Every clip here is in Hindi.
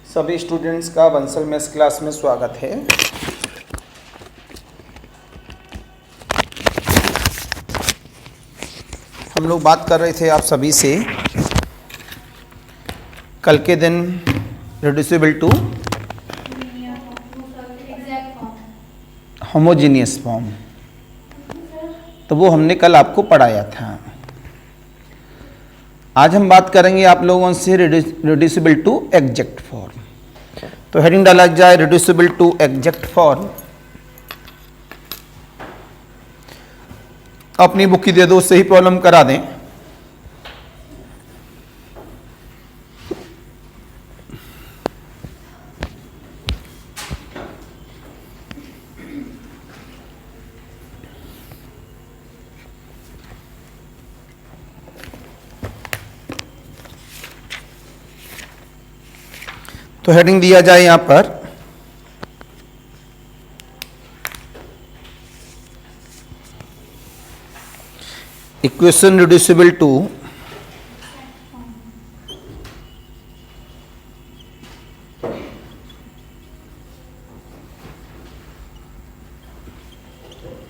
सभी स्टूडेंट्स का बंसल मैथ्स क्लास में स्वागत है। हम लोग बात कर रहे थे आप सभी से कल के दिन रिड्यूसिबल टू होमोजीनियस फॉर्म, तो वो हमने कल आपको पढ़ाया था। आज हम बात करेंगे आप लोगों से रिड्यूसिबल टू एग्जैक्ट फॉर्म। तो हेडिंग डाला जाए रिड्यूसिबल टू एग्जैक्ट फॉर्म। अपनी बुक की दे दो, उससे ही प्रॉब्लम करा दें। तो हेडिंग दिया जाए यहां पर equation reducible to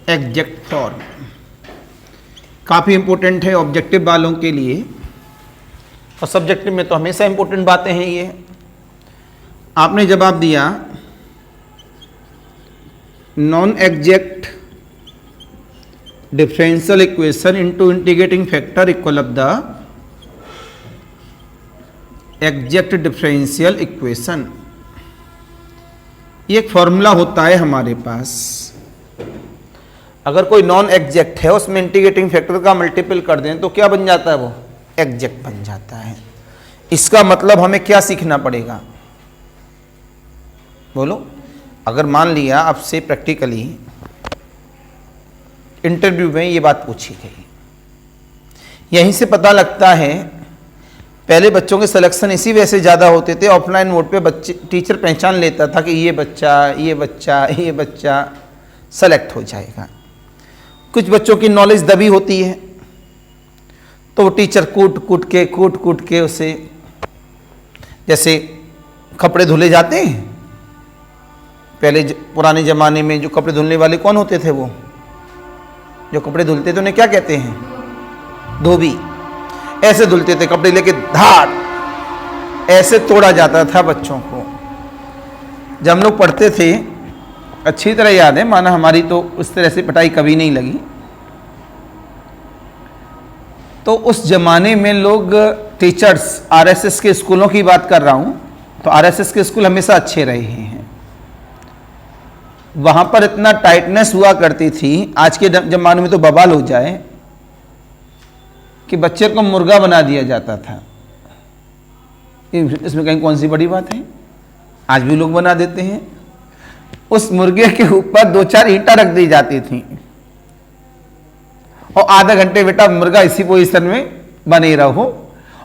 exact form. काफी इंपॉर्टेंट है ऑब्जेक्टिव वालों के लिए, और सब्जेक्टिव में तो हमेशा इंपॉर्टेंट बातें हैं। ये आपने जवाब दिया non exact differential equation into integrating factor equal of the exact differential equation. ये एक फॉर्मूला होता है हमारे पास। अगर कोई नॉन एग्जैक्ट है उसमें इंटीग्रेटिंग फैक्टर का मल्टीपल कर दें तो क्या बन जाता है? वो एग्जैक्ट बन जाता है। इसका मतलब हमें क्या सीखना पड़ेगा? बोलो। अगर मान लिया आपसे प्रैक्टिकली इंटरव्यू में ये बात पूछी गई, यहीं से पता लगता है पहले बच्चों के सिलेक्शन इसी वजह से ज़्यादा होते थे। ऑफलाइन मोड पे बच्चे टीचर पहचान लेता था कि ये बच्चा सेलेक्ट हो जाएगा। कुछ बच्चों की नॉलेज दबी होती है तो वो टीचर कूट कूट के उसे, जैसे कपड़े धुले जाते हैं पहले पुराने ज़माने में, जो कपड़े धुलने वाले कौन होते थे? वो जो कपड़े धुलते थे उन्हें क्या कहते हैं? धोबी। ऐसे धुलते थे कपड़े लेके, धाड़ ऐसे तोड़ा जाता था बच्चों को। जब हम लोग पढ़ते थे अच्छी तरह याद है, माना हमारी तो उस तरह से पिटाई कभी नहीं लगी। तो उस जमाने में लोग टीचर्स, आरएसएस के स्कूलों की बात कर रहा हूं, तो आरएसएस के स्कूल हमेशा अच्छे रहे हैं। वहां पर इतना टाइटनेस हुआ करती थी, आज के जमाने में तो बवाल हो जाए कि बच्चे को मुर्गा बना दिया जाता था। इसमें कहीं कौन सी बड़ी बात है? आज भी लोग बना देते हैं। उस मुर्गे के ऊपर 2-4 ईंटा रख दी जाती थी और आधा घंटे बेटा मुर्गा इसी पोजीशन में बने रहो,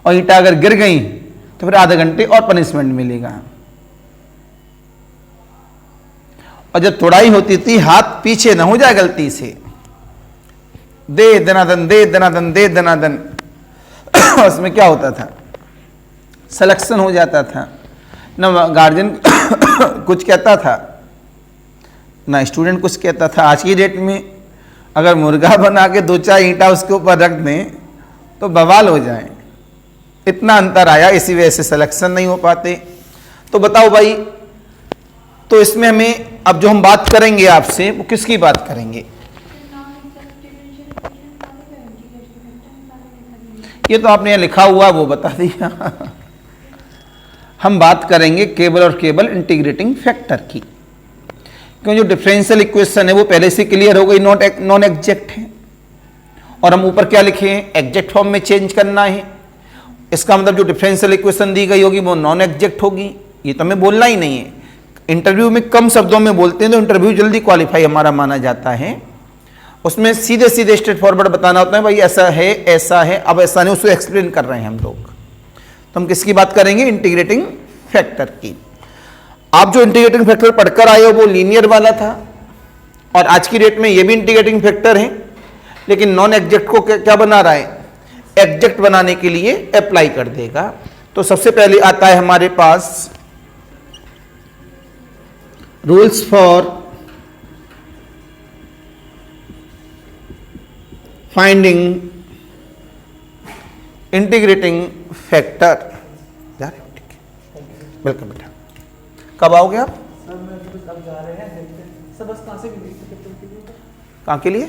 और ईंटा अगर गिर गई तो फिर आधे घंटे और पनिशमेंट मिलेगा। और जब तोड़ाई होती थी हाथ पीछे ना हो जाए गलती से, दे दनादन उसमें क्या होता था? सिलेक्शन हो जाता था। ना गार्जियन कुछ कहता था ना स्टूडेंट कुछ कहता था। आज की डेट में अगर मुर्गा बना के 2-4 ईंटा उसके ऊपर रख दें तो बवाल हो जाए। इतना अंतर आया, इसी वजह से सिलेक्शन नहीं हो पाते। तो बताओ भाई, तो इसमें हमें अब जो हम बात करेंगे आपसे वो किसकी बात करेंगे? ये तो आपने लिखा हुआ वो बता दिया। हम बात करेंगे केवल और केवल इंटीग्रेटिंग फैक्टर की, क्योंकि जो डिफरेंशियल इक्वेशन है वो पहले से क्लियर हो गई, नॉन एग्जैक्ट है। और हम ऊपर क्या लिखे हैं? एग्जैक्ट फॉर्म में चेंज करना है। इसका मतलब जो डिफरेंशियल इक्वेशन दी गई होगी वो नॉन एग्जैक्ट होगी। ये तो हमें बोलना ही नहीं है। इंटरव्यू में कम शब्दों में बोलते हैं तो इंटरव्यू जल्दी क्वालिफाई हमारा माना जाता है। उसमें सीधे स्ट्रेट फॉरवर्ड बताना होता है, भाई ऐसा है, अब ऐसा नहीं, उसको एक्सप्लेन कर रहे हैं हम लोग। तो हम किसकी बात करेंगे? इंटीग्रेटिंग फैक्टर की। आप जो इंटीग्रेटिंग फैक्टर पढ़कर आए हो वो लीनियर वाला था, और आज की डेट में ये भी इंटीग्रेटिंग फैक्टर है, लेकिन नॉन एग्जैक्ट को क्या बना रहा है? एग्जैक्ट बनाने के लिए अप्लाई कर देगा। तो सबसे पहले आता है हमारे पास rules for finding integrating factor. जा रहे हो? ठीक है, वेलकम बेटा। कब आओगे आप? सर मैं अब जा रहे हैं, देखते हैं सर। बस कहाँ से मिली? कहाँ के लिए?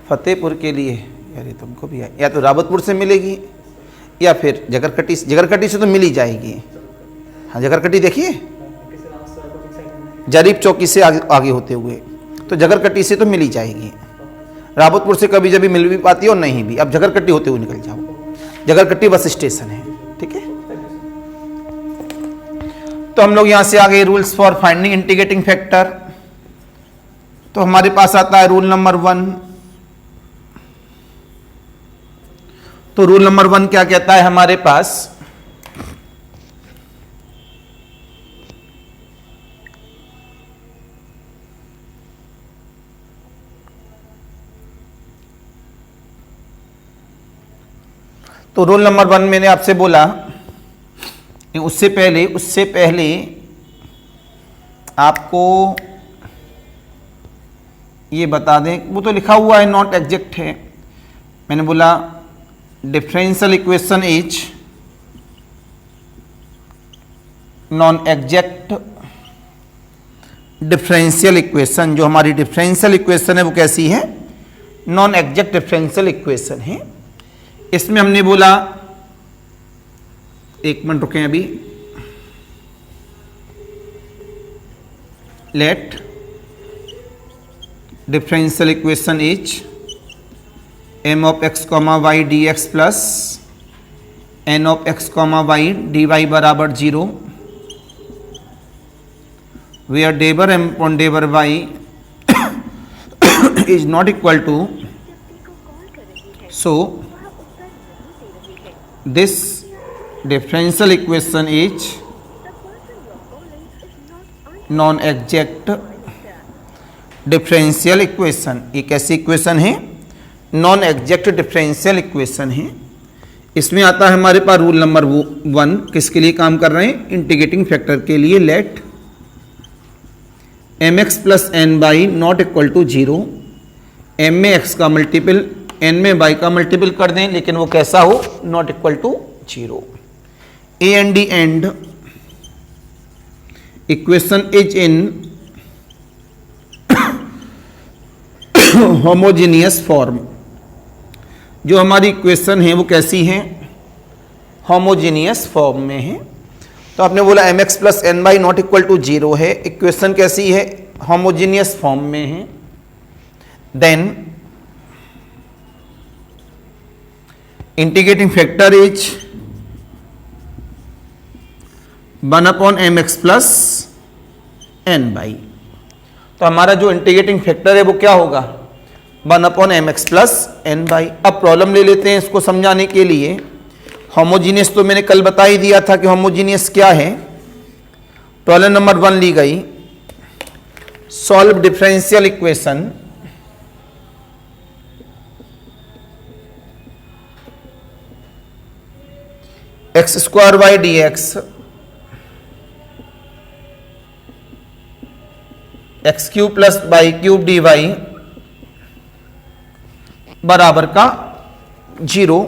फतेहपुर के लिए। यार ये तुमको भी है, या तो रावतपुर से मिलेगी या फिर जगरकटी से। जगरकटी से तो मिल ही जाएगी। हाँ, जगरकटी देखिए, जरीब चौकी से आगे होते हुए, तो जगरकटी से तो मिल ही जाएगी। रावतपुर से कभी जब मिल भी पाती है और नहीं भी। अब जगरकट्टी होते हुए निकल जाओ, जगरकट्टी बस स्टेशन है। ठीक है, तो हम लोग यहां से आ गए rules for finding integrating factor. तो हमारे पास आता है रूल नंबर 1। तो रूल नंबर 1 क्या कहता है हमारे पास? तो रूल नंबर 1 मैंने आपसे बोला, उससे पहले आपको ये बता दें, वो तो लिखा हुआ है नॉट एग्जैक्ट है। मैंने बोला differential equation is non exact differential equation. जो हमारी डिफरेंशियल इक्वेशन है वो कैसी है? नॉन एग्जैक्ट डिफरेंशियल इक्वेशन है। इसमें हमने बोला, एक मिनट रुकें अभी, let differential equation is m of x comma y d x plus n of x comma y d y बराबर 0, वेयर डेबर m अपॉन डेबर y is not equal to, so this differential equation is non exact differential equation. ये कैसी इक्वेशन है? नॉन एग्जैक्ट डिफरेंशियल इक्वेशन है। इसमें आता है हमारे पास रूल नंबर 1, किसके लिए काम कर रहे हैं? इंटीग्रेटिंग फैक्टर के लिए। Let M x plus N y not equal to 0। M में एक्स का मल्टीपल एन में बाई का मल्टीपल कर दें, लेकिन वो कैसा हो? Not equal to 0। A and D and equation is in homogeneous form. जो हमारी इक्वेशन है वो कैसी है? होमोजेनियस फॉर्म में है। तो आपने बोला M x plus N y not equal to 0 है, इक्वेशन कैसी है? होमोजेनियस फॉर्म में है। Then integrating factor is 1 upon M x plus N y. तो हमारा जो इंटीग्रेटिंग फैक्टर है वो क्या होगा? 1 upon M x plus N y. अब प्रॉब्लम ले लेते हैं इसको समझाने के लिए। होमोजीनियस तो मैंने कल बता ही दिया था कि होमोजीनियस क्या है। प्रॉब्लम नंबर 1 ली गई, solve differential equation x square y d x x cube plus y cube d y बराबर का 0,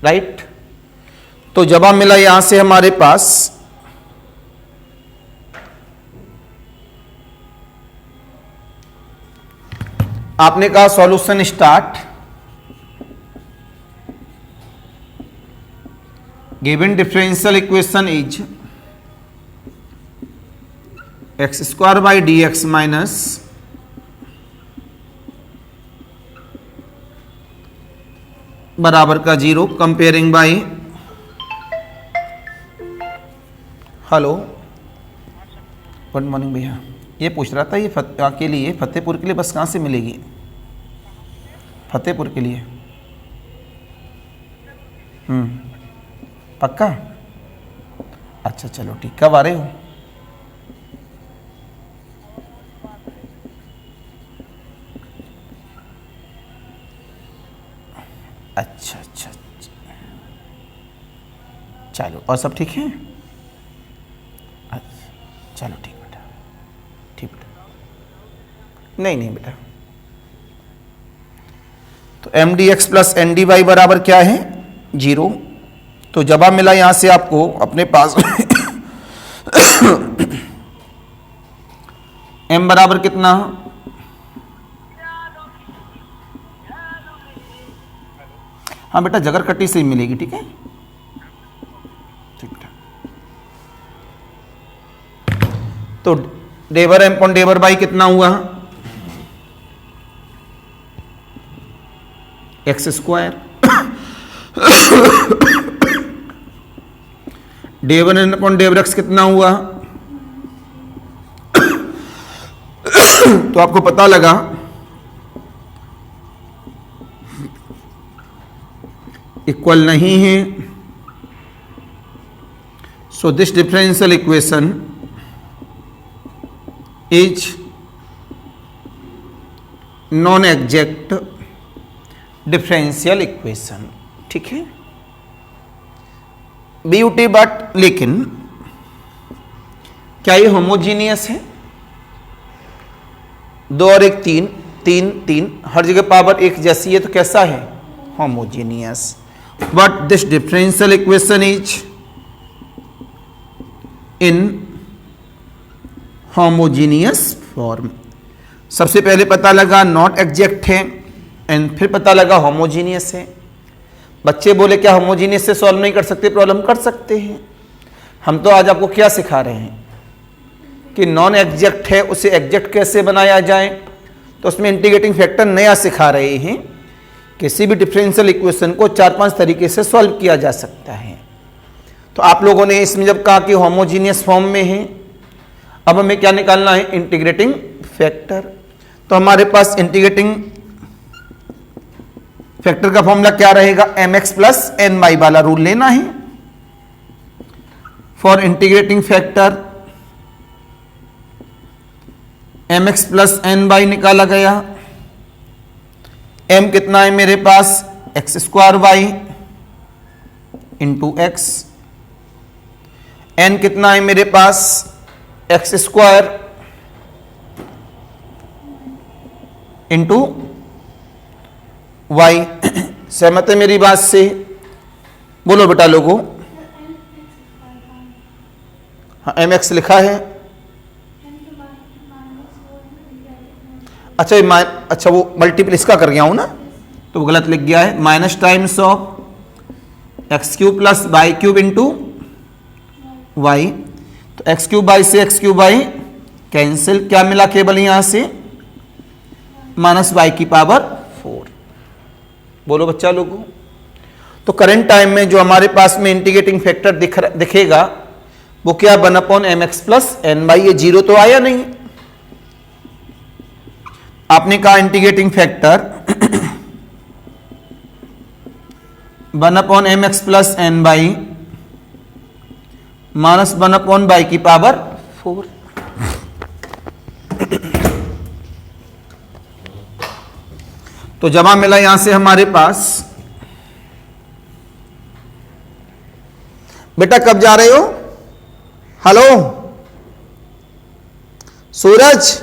राइट। तो जवाब मिला यहां से हमारे पास आपने कहा solution start. Given differential equation is x square by D x minus बराबर का 0, comparing by, hello good morning भैया। ये पूछ रहा था, ये के लिए फतेहपुर के लिए बस कहाँ से मिलेगी? फतेहपुर के लिए पक्का? अच्छा चलो ठीक। कब आ रहे हो? अच्छा अच्छा, चलो और सब ठीक है? अच्छा चलो ठीक बेटा। नहीं नहीं बेटा, तो M d x plus N d y बराबर क्या है 0। तो जवाब मिला यहां से आपको अपने पास m बराबर कितना, हाँ बेटा जगर कट्टी से ही मिलेगी, ठीक है, ठीक है। तो del M upon del y कितना हुआ x square, del N upon del x कितना हुआ, तो आपको पता लगा इक्वल नहीं है। So this differential equation is non exact differential equation, ठीक है। ब्यूटी बट लेकिन क्या ये होमोजीनियस है, 2 और 1 3 3 3 हर जगह पावर एक जैसी है, तो कैसा है homogeneous. But this differential equation is in homogeneous form. सबसे पहले पता लगा नॉट एग्जैक्ट है एंड फिर पता लगा होमोजीनियस है। बच्चे बोले क्या होमोजीनियस से सॉल्व नहीं कर सकते प्रॉब्लम, कर सकते हैं। हम तो आज आपको क्या सिखा रहे हैं कि नॉन एग्जैक्ट है उसे एग्जैक्ट कैसे बनाया जाए, तो उसमें इंटीग्रेटिंग फैक्टर नया सिखा रहे हैं। किसी भी डिफरेंशियल इक्वेशन को 4-5 तरीके से सॉल्व किया जा सकता है। तो आप लोगों ने इसमें जब कहा कि होमोजीनियस फॉर्म में है, अब हमें क्या निकालना है इंटीग्रेटिंग फैक्टर। तो हमारे पास इंटीग्रेटिंग फैक्टर का फॉर्मूला क्या रहेगा, mx प्लस एन वाई वाला रूल लेना है। For integrating factor mx plus N y निकाला गया। m कितना है मेरे पास x square y into x, n कितना है मेरे पास एक्स स्क्वायर इंटू वाई। सहमत है मेरी बात से, बोलो बेटा लोगों। हाँ mx लिखा है, अच्छा वो मल्टीपल इसका कर गया हूं ना, तो वो गलत लिख गया है। Minus times of x cube plus y cube into y. तो एक्स क्यूब बाई से एक्स क्यूब बाई कैंसिल, क्या मिला केवल यहां से माइनस वाई की पावर 4। बोलो बच्चा लोगों। तो करंट टाइम में जो हमारे पास में इंटीग्रेटिंग फैक्टर दिखेगा वो क्या 1/mx प्लस एन वाई। ये 0 तो आया नहीं, आपने कहा integrating factor 1/mx plus N y minus 1/y की पावर 4। तो जवाब मिला यहां से हमारे पास। बेटा कब जा रहे हो, हेलो सूरज,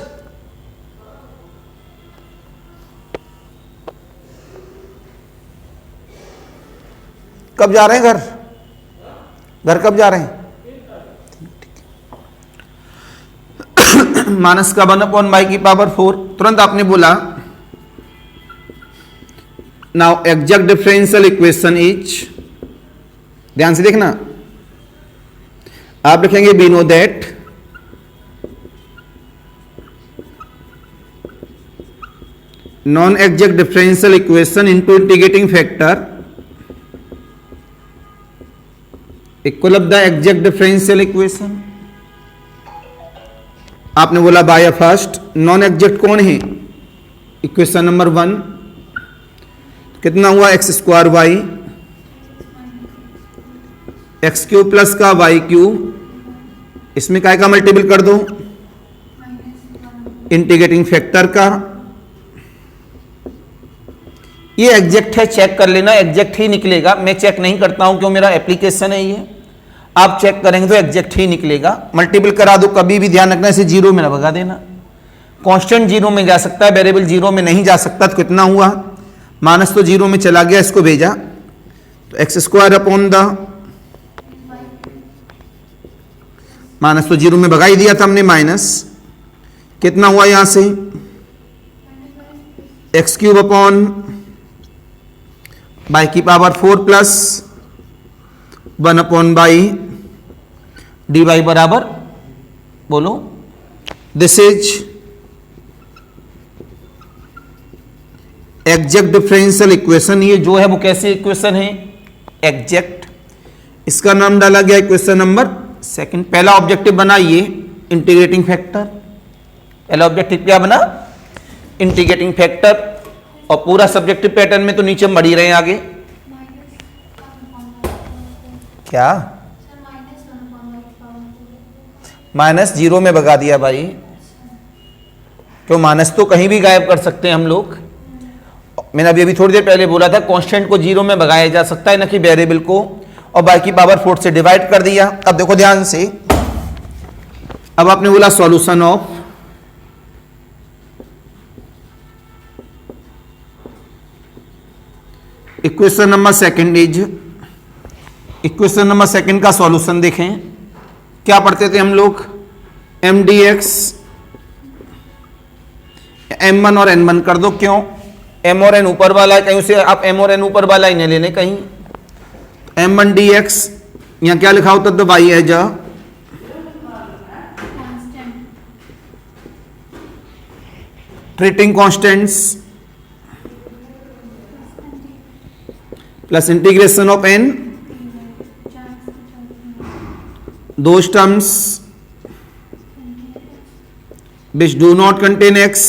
कब जा रहे हैं घर कब जा रहे हैं। माइनस का 1/y की पावर 4। तुरंत आपने बोला now exact differential equation is, ध्यान से देखना, आप लिखेंगे we know that non exact differential equation into integrating factor equal of the exact differential equation. आपने बोला बाय फर्स्ट नॉन एग्जैक्ट कौन है, इक्वेशन नंबर 1 कितना हुआ x square y, x cube plus का वाई क्यूब, इसमें काय का मल्टीपल कर दो इंटीग्रेटिंग फैक्टर का। ये एग्जैक्ट है, चेक कर लेना, एग्जैक्ट ही निकलेगा। मैं चेक नहीं करता हूं क्यों, मेरा एप्लीकेशन है ये, आप चेक करेंगे तो एग्जैक्ट ही निकलेगा। मल्टीपल करा दो, कभी भी ध्यान रखना इसे 0 में ना भगा देना। कांस्टेंट जीरो में जा सकता है, वेरिएबल जीरो में नहीं जा सकता। तो कितना हुआ, माइनस तो जीरो में चला गया, इसको भेजा तो x square upon the minus तो जीरो में भगा ही दिया था हमने माइनस, कितना हुआ यहां से एक्स क्यूब अपॉन बाई की power 4 plus 1 upon y d y बराबर, बोलो, this is exact differential equation. ये जो है वो कैसी इक्वेशन है, एग्जैक्ट। इसका नाम डाला गया इक्वेशन नंबर सेकंड। पहला ऑब्जेक्टिव बना ये इंटीग्रेटिंग फैक्टर, पहला ऑब्जेक्टिव क्या बना, इंटीग्रेटिंग फैक्टर। और पूरा सब्जेक्टिव पैटर्न में तो नीचे बढ़ ही रहे हैं आगे, क्या माइनस जीरो में भगा दिया भाई, क्यों माइनस तो कहीं भी गायब कर सकते हैं हम लोग। मैंने अभी थोड़ी देर पहले बोला था कांस्टेंट को जीरो में भगाया जा सकता है, ना कि वेरिएबल को, और बाकी पावर 4 से डिवाइड कर दिया। अब देखो ध्यान से, अब आपने बोला solution of equation number second is, equation number second का सॉल्यूशन देखें, क्या पढ़ते थे हम लोग, एम डी एक्स m1 और n1 कर दो, क्यों, m और n ऊपर वाला है, कहीं से आप m और n ऊपर वाला ही नहीं लेने कहीं, m1 dx, यहां क्या लिखा होता तो y as a treating constants plus integration of n, those terms which do not contain x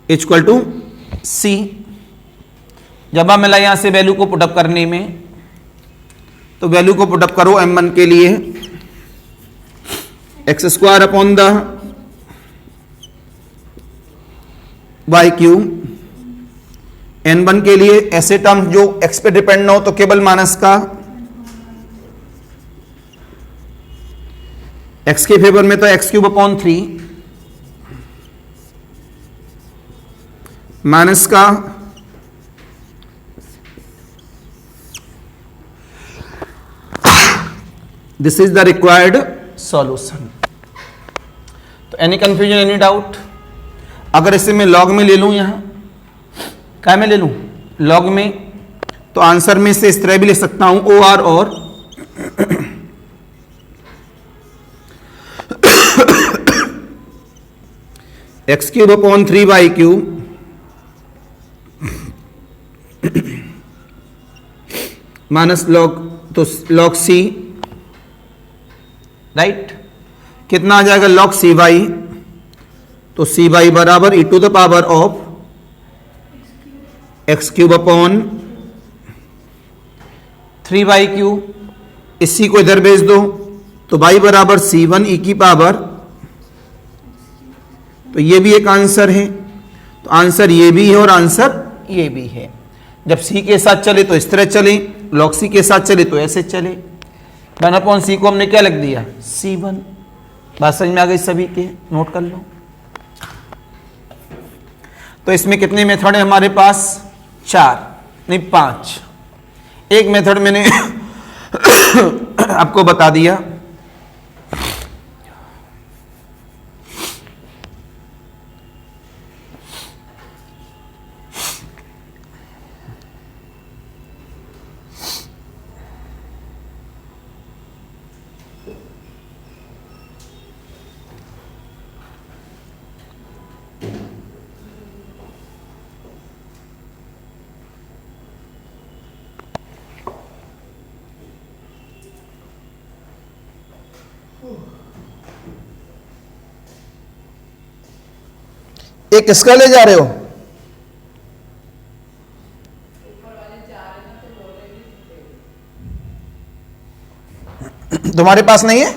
equal to C. जब हम मिला यहां से वैल्यू को पुटअप करने में, तो वैल्यू को पुटअप करो m1 के लिए x square upon the y cube, n1 के लिए ऐसे टर्म जो x पे डिपेंड ना हो तो केवल माइनस का, x के फेवर में तो एक्स क्यूब अपॉन 3 माइनस का this is the required solution. तो एनी कंफ्यूजन, एनी डाउट, अगर इसे मैं लॉग में ले लूं, यहां क्या में ले लूं, लॉग में, तो आंसर में से इस तरह भी ले सकता हूं ओ आर और x cube upon 3 y cube minus log, तो लॉग सी, राइट, कितना आ जाएगा लॉग सी वाई, तो सी वाई बराबर e to the power of x cube upon 3 y cube, इसी को इधर भेज दो तो वाई बराबर सी वन ई की पावर, तो ये भी एक आंसर है, तो आंसर ये भी है और आंसर ये भी है। जब सी के साथ चले तो इस तरह चले, लॉग सी के साथ चले तो ऐसे चले, 1 अपॉन सी को हमने क्या लिख दिया, C1। बात समझ में आ गई सभी के, नोट कर लो। तो इसमें कितने मेथड है हमारे पास, 4 नहीं 5। एक मेथड मैंने आपको बता दिया, एक किसका ले जा रहे हो, तुम्हारे पास नहीं है,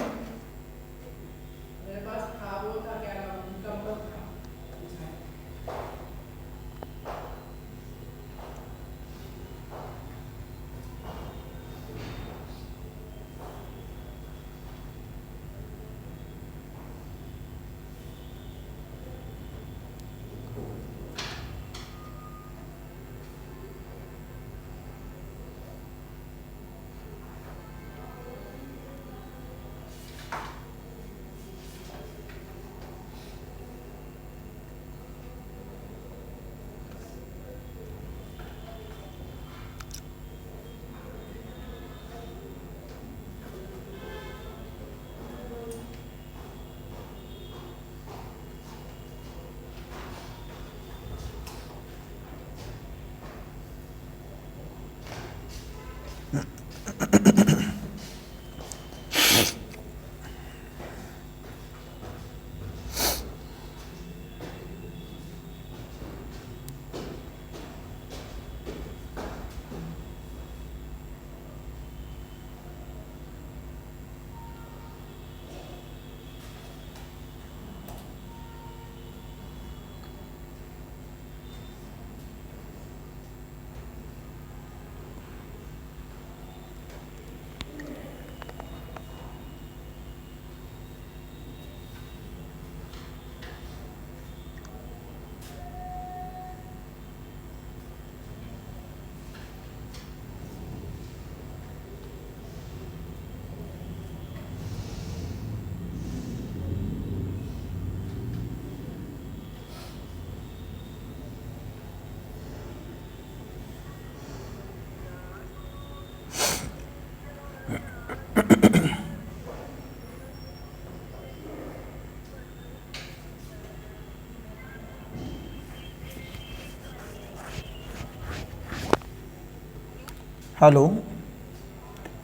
हेलो,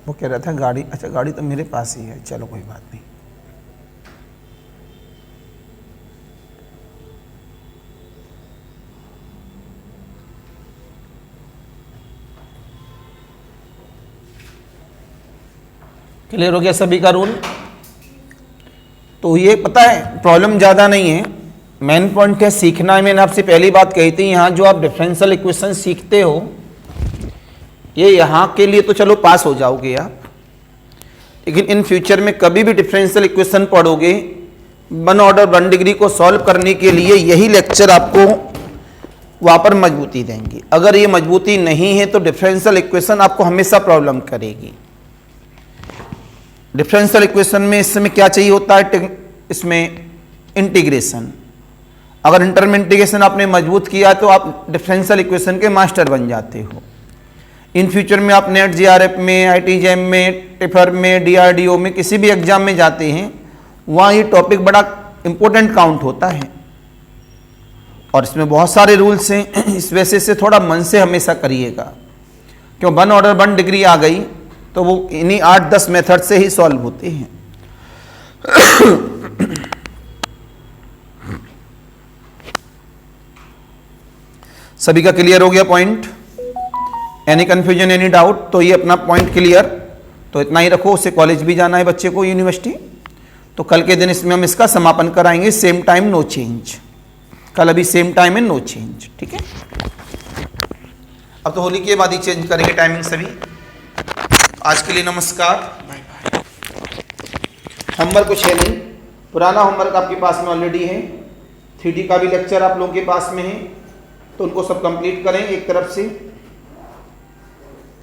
वो कह रहा था गाड़ी, अच्छा गाड़ी तो मेरे पास ही है, चलो कोई बात नहीं। क्लियर हो गया सभी का रूल? तो ये पता है प्रॉब्लम ज़्यादा नहीं है, मेन पॉइंट है सीखना है। मैंने आपसे पहली बात कही थी, यहाँ जो आप डिफरेंशियल इक्वेशन सीखते हो ये यहाँ के लिए तो चलो पास हो जाओगे आप, लेकिन इन फ्यूचर में कभी भी डिफरेंशियल इक्वेशन पढ़ोगे 1 ऑर्डर 1 डिग्री को सॉल्व करने के लिए यही लेक्चर आपको वहाँ पर मजबूती देंगे। अगर ये मजबूती नहीं है तो डिफरेंशियल इक्वेशन आपको हमेशा प्रॉब्लम करेगी। डिफरेंशियल इक्वेशन में इस समय क्या चाहिए होता है, इसमें इंटीग्रेशन। अगर इंटर में इंटीग्रेशन आपने मजबूत किया तो आप डिफरेंशियल इक्वेशन के मास्टर बन जाते हो। इन फ्यूचर में आप नेट जीआरएफ में, आईटीजेएम में, टिफर में, डीआरडीओ में किसी भी एग्जाम में जाते हैं वहाँ ये टॉपिक बड़ा इंपॉर्टेंट काउंट होता है और इसमें बहुत सारे रूल्स हैं। इस वजह से थोड़ा मन से हमेशा करिएगा, क्यों 1 ऑर्डर 1 डिग्री आ गई तो वो इन्हीं 8-10 मेथड से ही सॉल्व होते हैं। सभी का क्लियर हो गया point? Any confusion, any doubt? तो ये अपना पॉइंट क्लियर, तो इतना ही रखो। उससे कॉलेज भी जाना है बच्चे को, यूनिवर्सिटी। तो कल के दिन इसमें हम इसका समापन कराएंगे। सेम टाइम नो चेंज, कल अभी सेम टाइम है नो चेंज, ठीक है। अब तो होली के बाद ही चेंज करेंगे टाइमिंग सभी। आज के लिए नमस्कार, बाय बाय। होमवर्क कुछ है नहीं, पुराना होमवर्क आपके पास में ऑलरेडी है। 3D का भी लेक्चर आप लोगों के पास में है, तो उनको सब कंप्लीट करें एक तरफ से।